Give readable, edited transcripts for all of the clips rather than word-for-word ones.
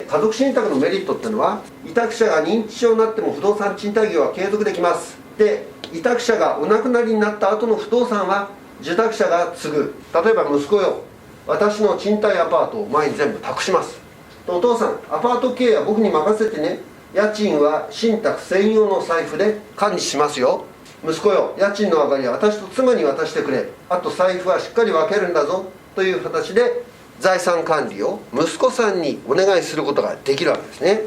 家族信託のメリットっていうのは、委託者が認知症になっても不動産賃貸業は継続できます。で、委託者がお亡くなりになった後の不動産は受託者が継ぐ。例えば息子よ、私の賃貸アパートを前に全部託します。お父さん、アパート経営は僕に任せてね。家賃は信託専用の財布で管理しますよ。息子よ、家賃の上がりは私と妻に渡してくれ。あと財布はしっかり分けるんだぞ。という形で財産管理を息子さんにお願いすることができるわけですね。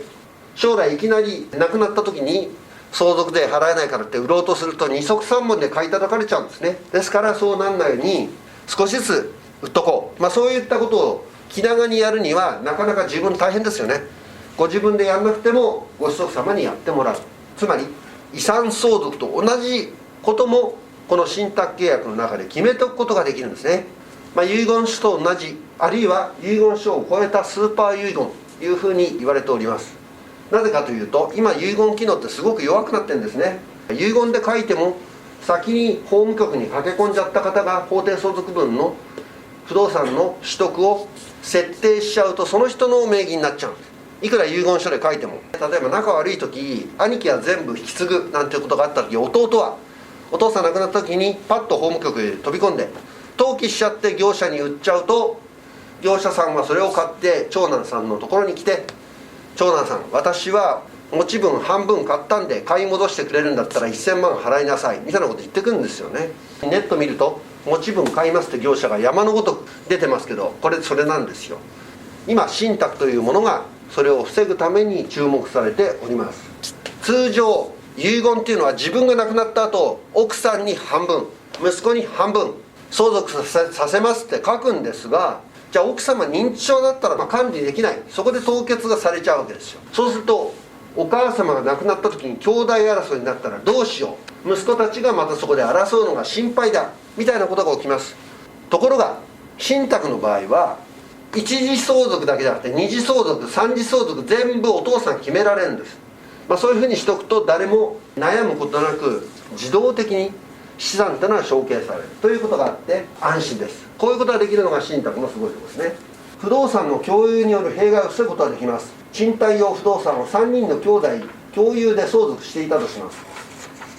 将来いきなり亡くなった時に相続税払えないからって売ろうとすると二足三本で買い叩かれちゃうんですね。ですからそうなんないように少しずつ売っとこう。そういったことを気長にやるにはなかなか十分大変ですよね。ご自分でやんなくてもご子息様にやってもらう。つまり遺産相続と同じこともこの信託契約の中で決めておくことができるんですね。遺言書と同じ、あるいは遺言書を超えたスーパー遺言というふうに言われております。なぜかというと、今遺言機能ってすごく弱くなってるんですね。遺言で書いても先に法務局に駆け込んじゃった方が法定相続分の不動産の取得を設定しちゃうと、その人の名義になっちゃうんです。いくら遺言書で書いても、例えば仲悪い時、兄貴は全部引き継ぐなんていうことがあった時、弟はお父さん亡くなった時にパッと法務局へ飛び込んで登記しちゃって業者に売っちゃうと、業者さんはそれを買って長男さんのところに来て、長男さん、私は持ち分半分買ったんで買い戻してくれるんだったら1000万払いなさいみたいなこと言ってくるんですよね。ネット見ると持ち分買いますって業者が山のごとく出てますけど、これそれなんですよ。今信託というものがそれを防ぐために注目されております。通常遺言っていうのは自分が亡くなった後、奥さんに半分、息子に半分相続させますって書くんですが、じゃあ奥様認知症だったら管理できない、そこで凍結がされちゃうわけですよ。そうするとお母様が亡くなった時に兄弟争いになったらどうしよう、息子たちがまたそこで争うのが心配だみたいなことが起きます。ところが信託の場合は一次相続だけじゃなくて二次相続三次相続全部お父さん決められるんです。そういうふうにしておくと誰も悩むことなく自動的に資産というのは承継されるということがあって安心です。こういうことができるのが信託のすごいところですね。不動産の共有による弊害を防ぐことができます。賃貸用不動産を3人の兄弟共有で相続していたとします。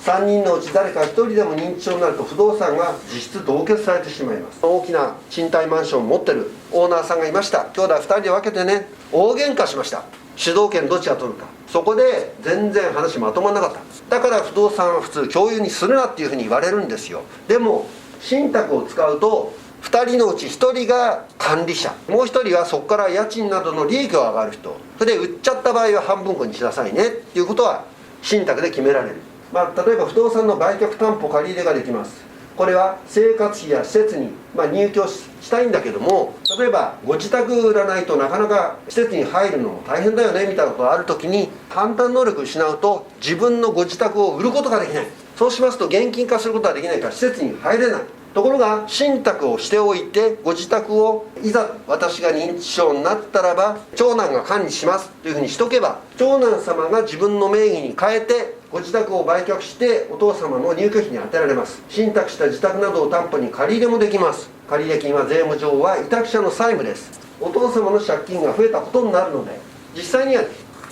3人のうち誰か1人でも認知症になると不動産が実質凍結されてしまいます。大きな賃貸マンションを持ってるオーナーさんがいました。兄弟2人で分けてね、大喧嘩しました。主導権どっちが取るか。そこで全然話まとまらなかった。だから不動産は普通共有にするなっていうふうに言われるんですよ。でも信託を使うと2人のうち1人が管理者、もう1人はそこから家賃などの利益が上がる人、それで売っちゃった場合は半分こにしなさいねっていうことは信託で決められる。例えば不動産の売却担保借り入れができます。これは生活費や施設に入居したいんだけども、例えばご自宅売らないとなかなか施設に入るのも大変だよねみたいなことがあるときに、判断能力を失うと自分のご自宅を売ることができない。そうしますと現金化することができないから施設に入れない。ところが信託をしておいて、ご自宅をいざ私が認知症になったらば長男が管理しますというふうにしとけば、長男様が自分の名義に変えてご自宅を売却してお父様の入居費に充てられます。信託した自宅などを担保に借り入れもできます。借入金は税務上は委託者の債務です。お父様の借金が増えたことになるので、実際には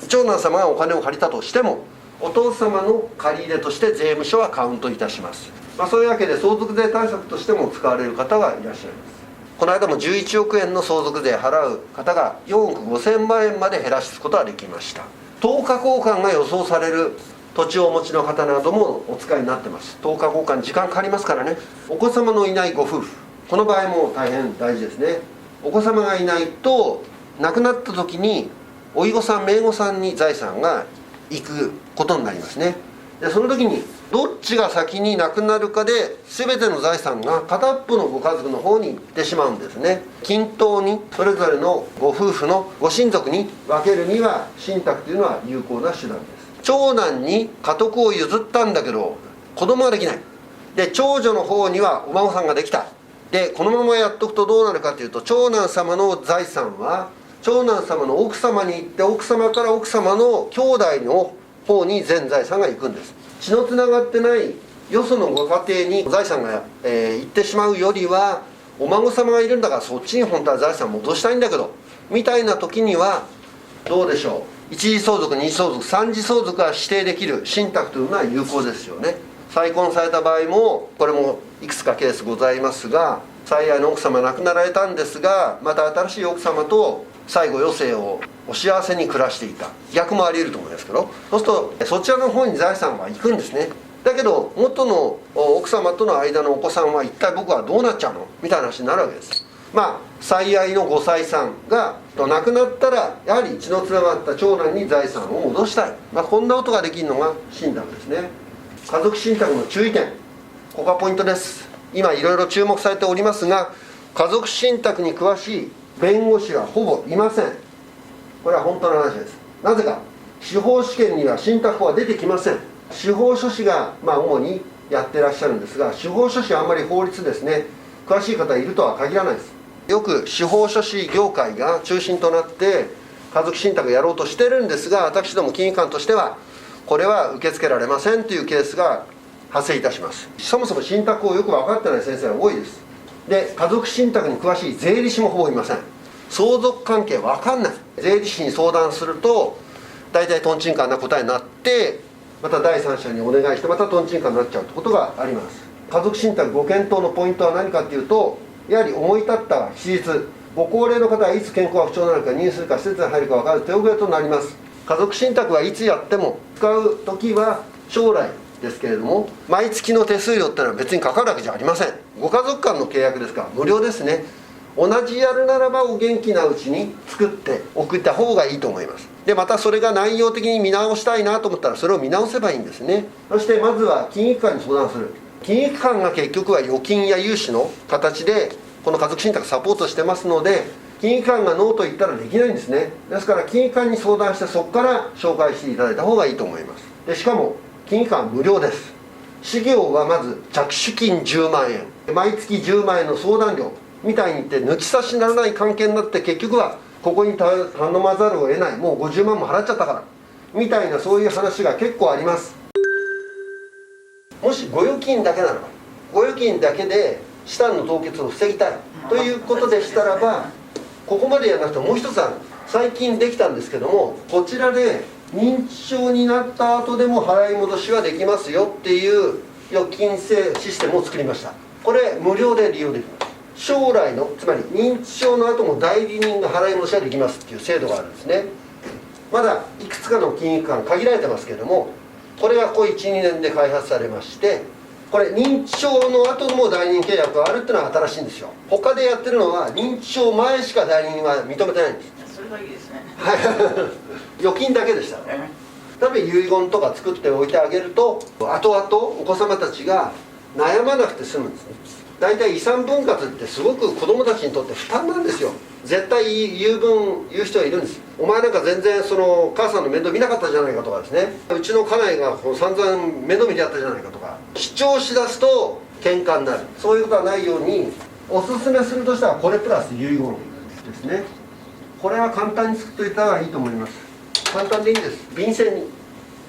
長男様がお金を借りたとしてもお父様の借り入れとして税務署はカウントいたします。そういうわけで相続税対策としても使われる方がいらっしゃいます。この間も11億円の相続税払う方が4億5000万円まで減らすことができました。等価交換が予想される土地をお持ちの方などもお使いになってます。等価交換時間かかりますからね。お子様のいないご夫婦、この場合も大変大事ですね。お子様がいないと亡くなった時においごさん姪御さんに財産が行くことになりますね。でその時にどっちが先に亡くなるかで全ての財産が片っぽのご家族の方に行ってしまうんですね。均等にそれぞれのご夫婦のご親族に分けるには信託というのは有効な手段です。長男に家督を譲ったんだけど子供ができない。で長女の方にはお孫さんができた。でこのままやっとくとどうなるかというと、長男様の財産は長男様の奥様に行って、奥様から奥様の兄弟の方に全財産が行くんです。血のつながってないよそのご家庭に財産が、行ってしまうよりは、お孫様がいるんだからそっちに本当は財産戻したいんだけどみたいな時にはどうでしょう。一次相続、二次相続、三次相続が指定できる信託というのは有効ですよね。再婚された場合も、これもいくつかケースございますが、最愛の奥様亡くなられたんですが、また新しい奥様と最後余生をお幸せに暮らしていた。逆もあり得ると思いますけど、そうするとそちらの方に財産は行くんですね。だけど元の奥様との間のお子さんは一体僕はどうなっちゃうのみたいな話になるわけです。最愛のご妻さんが亡くなったら、やはり血のつながった長男に財産を戻したい、こんなことができるのが信託ですね。家族信託の注意点、ここがポイントです。今いろいろ注目されておりますが、家族信託に詳しい弁護士はほぼいません。これは本当の話です。なぜか、司法試験には信託法は出てきません。司法書士が主にやってらっしゃるんですが、司法書士はあんまり法律ですね、詳しい方いるとは限らないです。よく司法書士業界が中心となって家族信託やろうとしてるんですが、私ども金融機関としてはこれは受け付けられませんというケースが発生いたします。そもそも信託をよく分かってない先生が多いです。で、家族信託に詳しい税理士もほぼいません。相続関係分かんない。税理士に相談すると大体トンチンカンな答えになって、また第三者にお願いしてまたトンチンカンになっちゃうってことがあります。家族信託ご検討のポイントは何かっていうと、やはり思い立った期日、ご高齢の方はいつ健康が不調になるか、入院するか施設に入るか分かる手遅れとなります。家族信託はいつやっても使う時は将来ですけれども、毎月の手数料ってのは別にかかるわけじゃありません。ご家族間の契約ですから無料ですね。同じやるならばお元気なうちに作って送った方がいいと思います。でまたそれが内容的に見直したいなと思ったらそれを見直せばいいんですね。そしてまずは金融機関に相談する。金融機関が結局は預金や融資の形でこの家族信託サポートしてますので、金融機関がノーと言ったらできないんですね。ですから金融機関に相談してそこから紹介していただいた方がいいと思います。でしかも金融機関は無料です。事業はまず着手金10万円、毎月10万円の相談料みたいに言って抜き差しならない関係になって、結局はここに頼まざるを得ない、もう50万も払っちゃったからみたいな、そういう話が結構あります。もしご預金だけならば、ご預金だけで資産の凍結を防ぎたいということでしたらば、ここまでやらなくてもう一つある。最近できたんですけども、こちらで認知症になった後でも払い戻しはできますよっていう預金制システムを作りました。これ無料で利用できます。将来の、つまり認知症の後も代理人が払い戻しができますっていう制度があるんですね。まだいくつかの金融機関限られてますけれども、これがここ 1,2 年で開発されまして、これ認知症の後も代理人契約があるっていうのは新しいんですよ。他でやってるのは認知症前しか代理人は認めてないんです。それがいいですね。預金だけでした。例えば遺言とか作っておいてあげると、後々お子様たちが悩まなくて済むんですね。大体遺産分割ってすごく子供たちにとって負担なんですよ。絶対言う人がいるんです。お前なんか全然その母さんの面倒見なかったじゃないかとかですね、うちの家内が散々面倒見てやったじゃないかとか主張しだすと喧嘩になる。そういうことはないように、おすすめするとしたらこれプラス遺言ですね。これは簡単に作っておいた方がいいと思います。簡単でいいんです。便箋に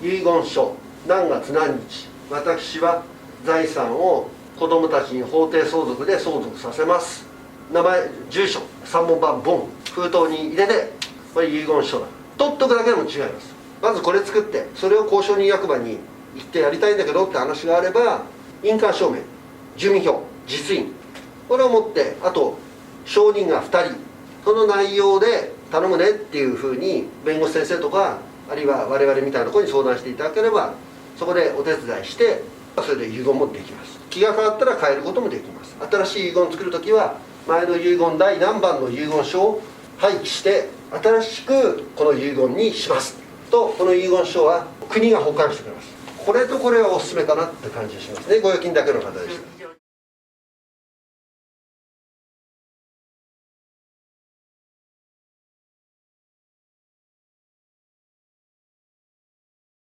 遺言書、何月何日私は財産を子供たちに法定相続で相続させます。名前、住所、3本番ボン、封筒に入れて、これ遺言書だ。取っとくだけでも違います。まずこれ作って、それを公証人役場に行ってやりたいんだけどって話があれば、印鑑証明、住民票、実印、これを持って、あと証人が2人、その内容で頼むねっていうふうに弁護士先生とか、あるいは我々みたいなところに相談していただければ、そこでお手伝いして、それで遺言もできます。気が変わったら変えることもできます。新しい遺言を作るときは、前の遺言第何番の遺言書を廃棄して新しくこの遺言にしますと、この遺言書は国が保管してくれます。これとこれはおすすめかなって感じがしますね。ご預金だけの方でした。